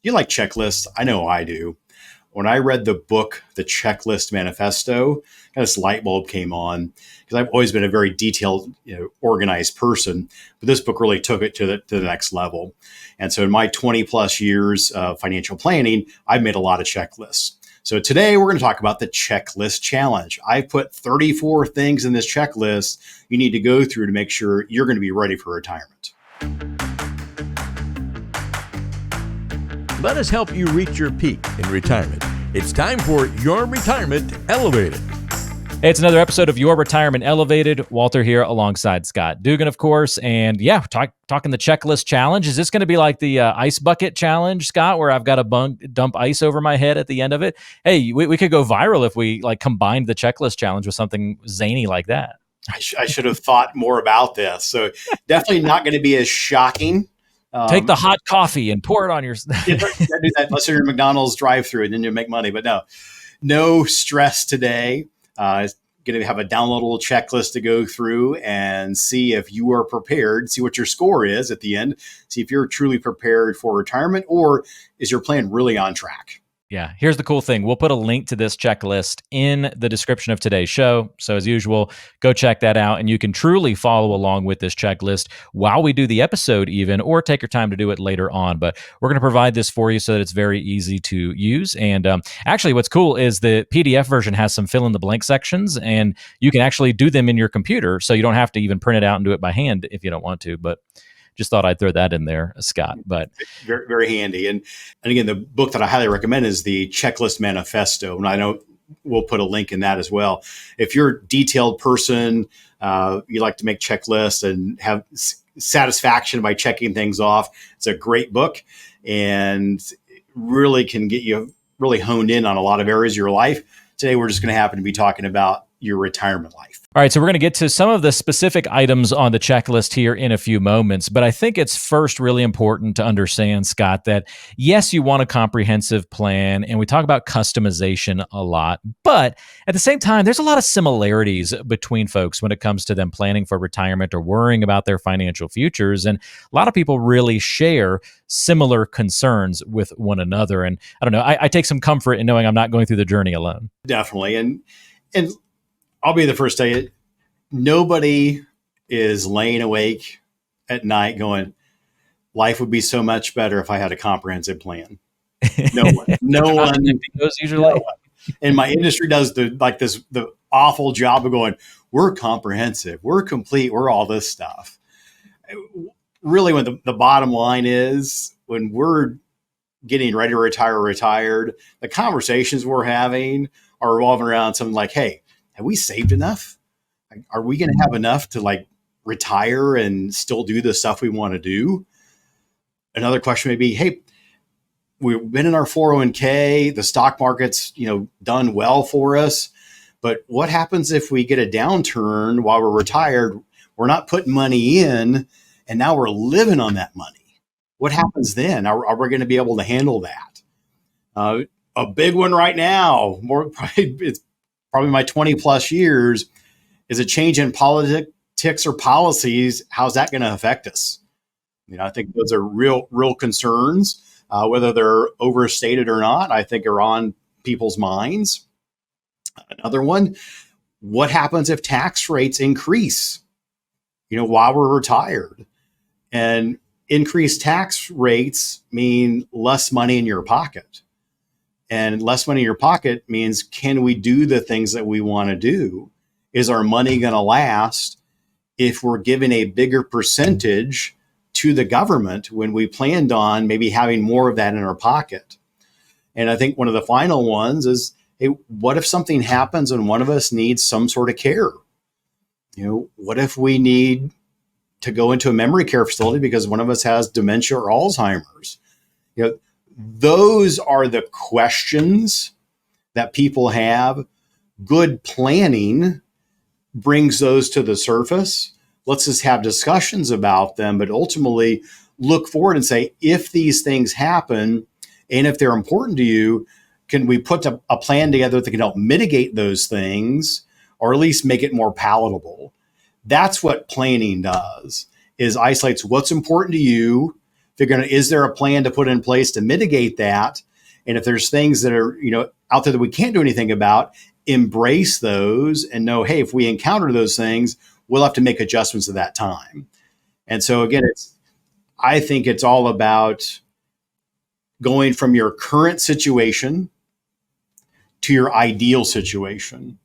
You like checklists? I know I do. When I read the book, The Checklist Manifesto, kind of this light bulb came on because I've always been a very detailed, organized person. But this book really took it to the next level. And so in my 20 plus years of financial planning, I've made a lot of checklists. So today we're going to talk about the checklist challenge. I put 34 things in this checklist you need to go through to make sure you're going to be ready for retirement. Let us help you reach your peak in retirement. It's time for Your Retirement Elevated. Hey, it's another episode of Your Retirement Elevated. Walter here alongside Scott Dugan, of course. And yeah, talking the checklist challenge. Is this going to be like the ice bucket challenge, Scott, where I've got to dump ice over my head at the end of it? Hey, we could go viral if we combined the checklist challenge with something zany like that. I should have thought more about this. So definitely not going to be as shocking. Take the hot coffee and pour it on your. Do that unless you're in McDonald's drive-through, and then you make money. But no stress today. Going to have a downloadable checklist to go through and see if you are prepared. See what your score is at the end. See if you're truly prepared for retirement, or is your plan really on track? Yeah, here's the cool thing. We'll put a link to this checklist in the description of today's show. So as usual, go check that out, and you can truly follow along with this checklist while we do the episode even, or take your time to do it later on. But we're going to provide this for you so that it's very easy to use. And actually, what's cool is the PDF version has some fill-in-the-blank sections, and you can actually do them in your computer, so you don't have to even print it out and do it by hand if you don't want to. But just thought I'd throw that in there, Scott. But very, very handy. And again, the book that I highly recommend is the Checklist Manifesto. And I know we'll put a link in that as well. If you're a detailed person, you like to make checklists and have satisfaction by checking things off, it's a great book and really can get you really honed in on a lot of areas of your life. Today, we're just going to happen to be talking about your retirement life. All right, so we're going to get to some of the specific items on the checklist here in a few moments, but I think it's first really important to understand, Scott, that yes, you want a comprehensive plan, and we talk about customization a lot, but at the same time, there's a lot of similarities between folks when it comes to them planning for retirement or worrying about their financial futures, and a lot of people really share similar concerns with one another, and I don't know, I take some comfort in knowing I'm not going through the journey alone. Definitely, and I'll be the first to tell you, nobody is laying awake at night going, life would be so much better if I had a comprehensive plan. No one. No one. And my industry does the awful job of going, we're comprehensive, we're complete, we're all this stuff. Really, when the bottom line is, when we're getting ready to retire or retired, the conversations we're having are revolving around something like, hey, have we saved enough? Are we going to have enough to retire and still do the stuff we want to do? Another question may be, hey, we've been in our 401k, the stock market's, done well for us, but what happens if we get a downturn while we're retired? We're not putting money in, and now we're living on that money. What happens then? Are we going to be able to handle that? A big one right now, it's probably my 20 plus years, is a change in politics or policies. How's that going to affect us? I think those are real concerns, whether they're overstated or not, I think are on people's minds. Another one, what happens if tax rates increase, while we're retired? And increased tax rates mean less money in your pocket. And less money in your pocket means, can we do the things that we want to do? Is our money going to last if we're giving a bigger percentage to the government when we planned on maybe having more of that in our pocket? And I think one of the final ones is, hey, what if something happens and one of us needs some sort of care? What if we need to go into a memory care facility because one of us has dementia or Alzheimer's? Those are the questions that people have. Good planning brings those to the surface. Let's just have discussions about them, but ultimately look forward and say, if these things happen and if they're important to you, can we put a plan together that can help mitigate those things or at least make it more palatable? That's what planning does, is isolates what's important to you figuring out, is there a plan to put in place to mitigate that? And if there's things that are, out there that we can't do anything about, embrace those and know, hey, if we encounter those things, we'll have to make adjustments at that time. And so again, I think it's all about going from your current situation to your ideal situation.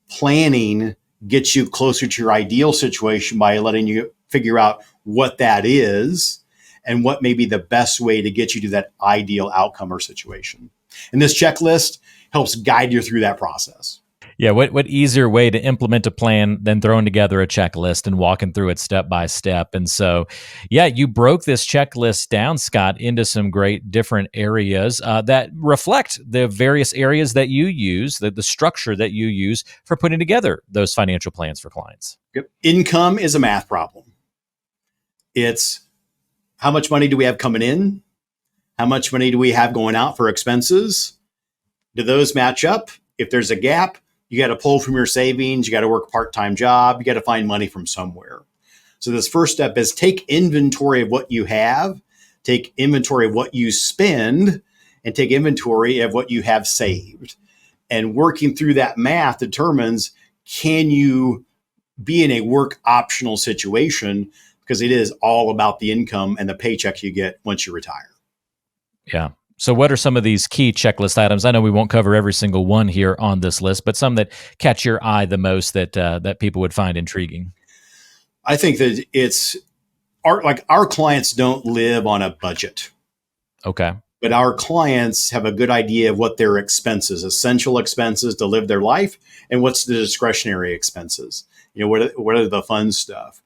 Planning gets you closer to your ideal situation by letting you figure out what that is and what may be the best way to get you to that ideal outcome or situation. And this checklist helps guide you through that process. Yeah, what easier way to implement a plan than throwing together a checklist and walking through it step by step. And so, yeah, you broke this checklist down, Scott, into some great different areas that reflect the various areas that you use, the structure that you use for putting together those financial plans for clients. Yep. Income is a math problem. It's how much money do we have coming in? How much money do we have going out for expenses? Do those match up? If there's a gap, you got to pull from your savings. You got to work a part-time job. You got to find money from somewhere. So this first step is take inventory of what you have, take inventory of what you spend, and take inventory of what you have saved. And working through that math determines, can you be in a work optional situation? Because it is all about the income and the paycheck you get once you retire. Yeah. So what are some of these key checklist items? I know we won't cover every single one here on this list, but some that catch your eye the most that people would find intriguing. I think that it's our clients don't live on a budget. Okay. But our clients have a good idea of what their expenses, essential expenses to live their life, and what's the discretionary expenses. What are the fun stuff?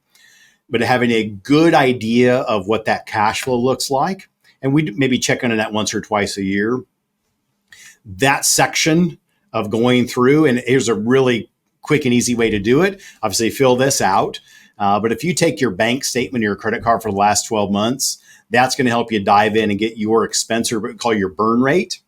But having a good idea of what that cash flow looks like, and we maybe check on that once or twice a year. That section of going through, and here's a really quick and easy way to do it. Obviously, fill this out. But if you take your bank statement or your credit card for the last 12 months, that's going to help you dive in and get your expense, or what we call your burn rate.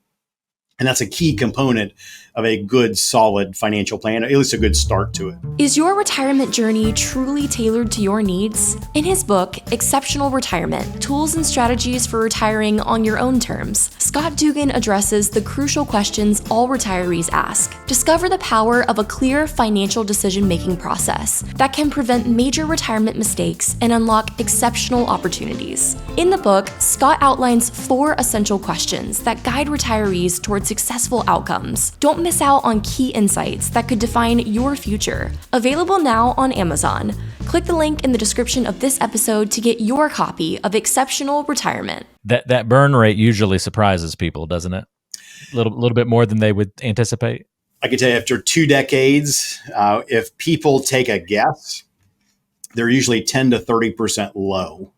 And that's a key component of a good, solid financial plan, at least a good start to it. Is your retirement journey truly tailored to your needs? In his book, Exceptional Retirement, Tools and Strategies for Retiring on Your Own Terms, Scott Dugan addresses the crucial questions all retirees ask. Discover the power of a clear financial decision-making process that can prevent major retirement mistakes and unlock exceptional opportunities. In the book, Scott outlines 4 essential questions that guide retirees towards successful outcomes. Don't miss out on key insights that could define your future. Available now on Amazon. Click the link in the description of this episode to get your copy of Exceptional Retirement. That burn rate usually surprises people, doesn't it? A little bit more than they would anticipate. I can tell you, after 2 decades, if people take a guess, they're usually 10 to 30% low.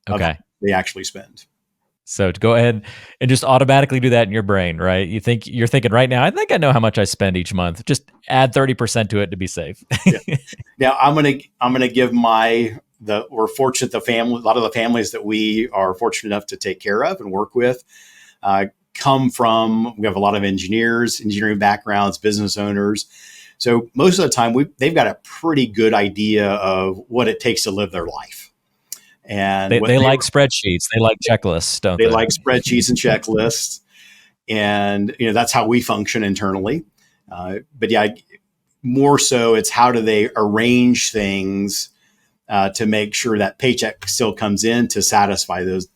Okay. They actually spend. So to go ahead and just automatically do that in your brain, right? You're thinking right now, I think I know how much I spend each month. Just add 30% to it to be safe. Yeah. Now I'm gonna give we're fortunate, a lot of the families that we are fortunate enough to take care of and work with come from, we have a lot of engineering backgrounds, business owners. So most of the time they've got a pretty good idea of what it takes to live their life. And they like spreadsheets. They like checklists, don't they? They like spreadsheets and checklists. And, that's how we function internally. But yeah, more so it's how do they arrange things to make sure that paycheck still comes in to satisfy those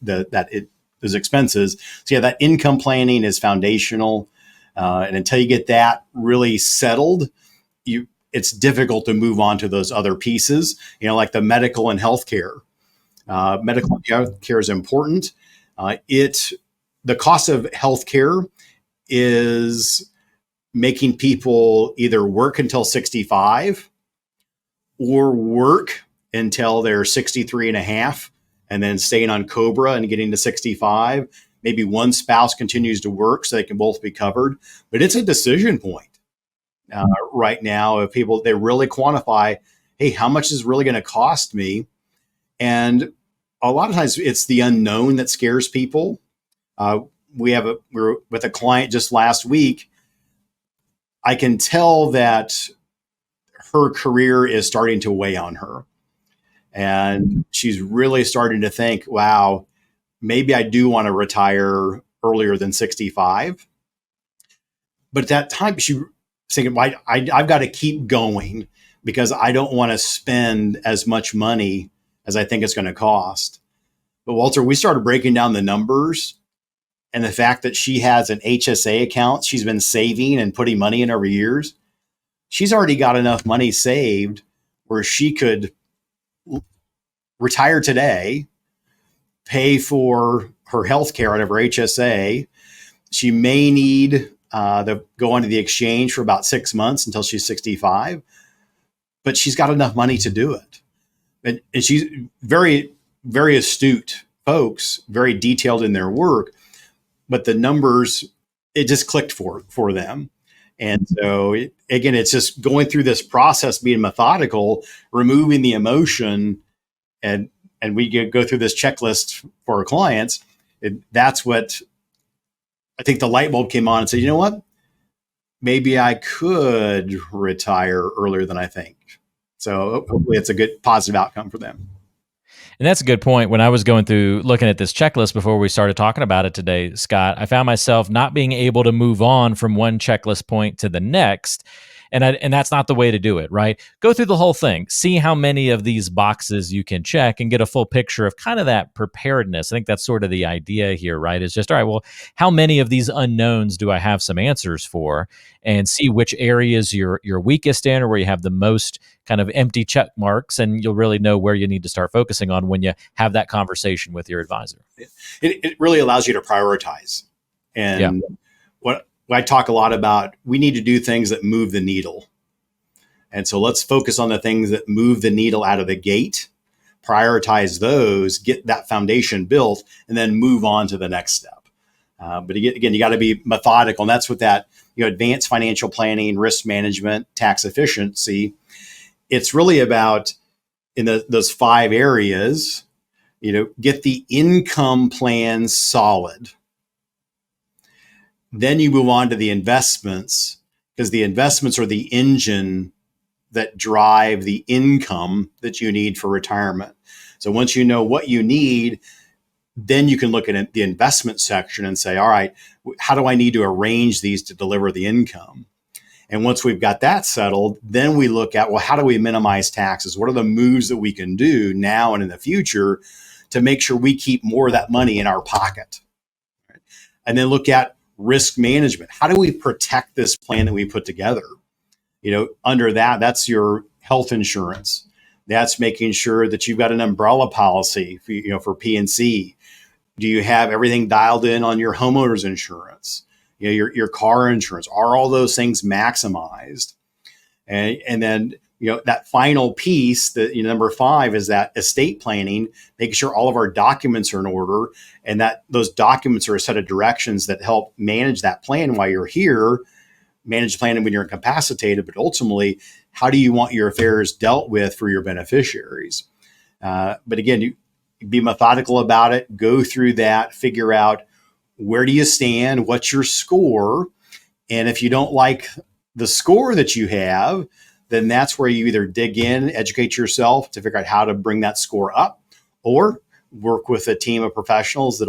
expenses. So yeah, that income planning is foundational. And until you get that really settled, it's difficult to move on to those other pieces, like the medical and healthcare. Medical care is important. The cost of healthcare is making people either work until 65 or work until they're 63 and a half and then staying on COBRA and getting to 65. Maybe one spouse continues to work so they can both be covered. But it's a decision point right now of people, they really quantify, hey, how much is really going to cost me? And a lot of times it's the unknown that scares people. We were with a client just last week. I can tell that her career is starting to weigh on her. And she's really starting to think, wow, maybe I do want to retire earlier than 65. But at that time, she was thinking, well, I've got to keep going because I don't want to spend as much money as I think it's going to cost. But Walter, we started breaking down the numbers, and the fact that she has an HSA account she's been saving and putting money in over years, she's already got enough money saved where she could retire today, pay for her health care out of her HSA. She may need to go onto the exchange for about 6 months until she's 65, but she's got enough money to do it. And she's very, very astute folks, very detailed in their work, but the numbers, it just clicked for them. And so, again, it's just going through this process, being methodical, removing the emotion, and we go through this checklist for our clients. That's what I think the light bulb came on and said, you know what? Maybe I could retire earlier than I think. So hopefully it's a good positive outcome for them. And that's a good point. When I was going through looking at this checklist before we started talking about it today, Scott, I found myself not being able to move on from one checklist point to the next. And that's not the way to do it, right? Go through the whole thing, see how many of these boxes you can check and get a full picture of kind of that preparedness. I think that's sort of the idea here, right? Is just, all right, well, how many of these unknowns do I have some answers for? And see which areas you're weakest in or where you have the most kind of empty check marks, and you'll really know where you need to start focusing on when you have that conversation with your advisor. It really allows you to prioritize. And what I talk a lot about, we need to do things that move the needle. And so let's focus on the things that move the needle out of the gate, prioritize those, get that foundation built, and then move on to the next step. But again, you got to be methodical. And that's what that, advanced financial planning, risk management, tax efficiency. It's really about in those 5 areas, get the income plan solid. Then you move on to the investments, because the investments are the engine that drive the income that you need for retirement. So once you know what you need, then you can look at the investment section and say, all right, how do I need to arrange these to deliver the income? And once we've got that settled, then we look at, well, how do we minimize taxes? What are the moves that we can do now and in the future to make sure we keep more of that money in our pocket? Right? And then look at risk management. How do we protect this plan that we put together? Under that's your health insurance. That's making sure that you've got an umbrella policy for P&C. Do you have everything dialed in on your homeowner's insurance? Your car insurance. Are all those things maximized? And then that final piece, that number 5, is that estate planning, making sure all of our documents are in order, and that those documents are a set of directions that help manage that plan while you're here, manage planning when you're incapacitated, but ultimately, how do you want your affairs dealt with for your beneficiaries? But again, you be methodical about it, go through that, figure out where do you stand, what's your score, and if you don't like the score that you have, then that's where you either dig in, educate yourself to figure out how to bring that score up, or work with a team of professionals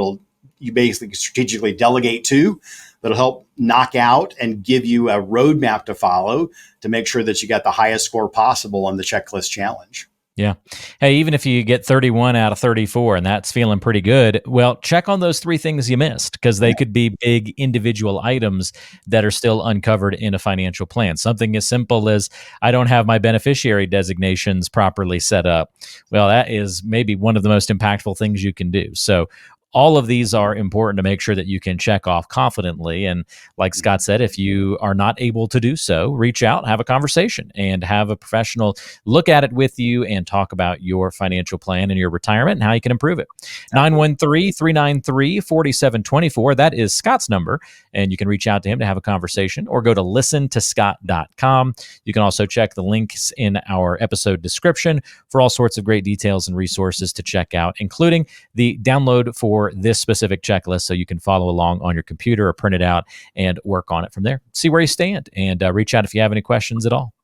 you basically strategically delegate to, that'll help knock out and give you a roadmap to follow to make sure that you got the highest score possible on the checklist challenge. Yeah. Hey, even if you get 31 out of 34 and that's feeling pretty good, well, check on those 3 things you missed, because they could be big individual items that are still uncovered in a financial plan. Something as simple as, I don't have my beneficiary designations properly set up. Well, that is maybe one of the most impactful things you can do. So all of these are important to make sure that you can check off confidently. And like Scott said, if you are not able to do so, reach out, have a conversation, and have a professional look at it with you and talk about your financial plan and your retirement and how you can improve it. 913-393-4724. That is Scott's number. And you can reach out to him to have a conversation, or go to listentoscott.com. You can also check the links in our episode description for all sorts of great details and resources to check out, including the download for this specific checklist, so you can follow along on your computer or print it out and work on it from there. See where you stand, and reach out if you have any questions at all.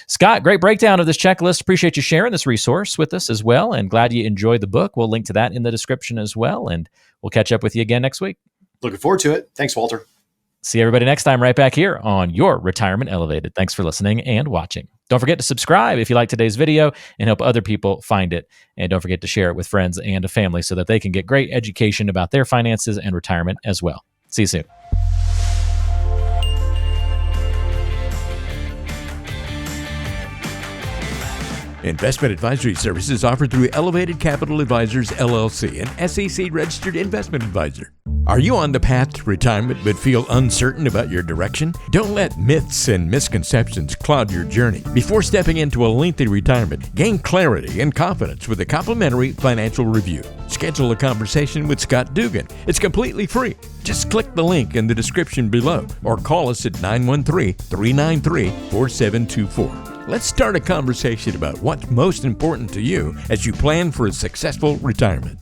Scott, great breakdown of this checklist. Appreciate you sharing this resource with us as well, and glad you enjoyed the book. We'll link to that in the description as well, and we'll catch up with you again next week. Looking forward to it. Thanks, Walter. See everybody next time right back here on Your Retirement Elevated. Thanks for listening and watching. Don't forget to subscribe if you like today's video and help other people find it. And don't forget to share it with friends and a family so that they can get great education about their finances and retirement as well. See you soon. Investment advisory services offered through Elevated Capital Advisors, LLC, an SEC-registered investment advisor. Are you on the path to retirement but feel uncertain about your direction? Don't let myths and misconceptions cloud your journey. Before stepping into a lengthy retirement, gain clarity and confidence with a complimentary financial review. Schedule a conversation with Scott Dugan. It's completely free. Just click the link in the description below or call us at 913-393-4724. Let's start a conversation about what's most important to you as you plan for a successful retirement.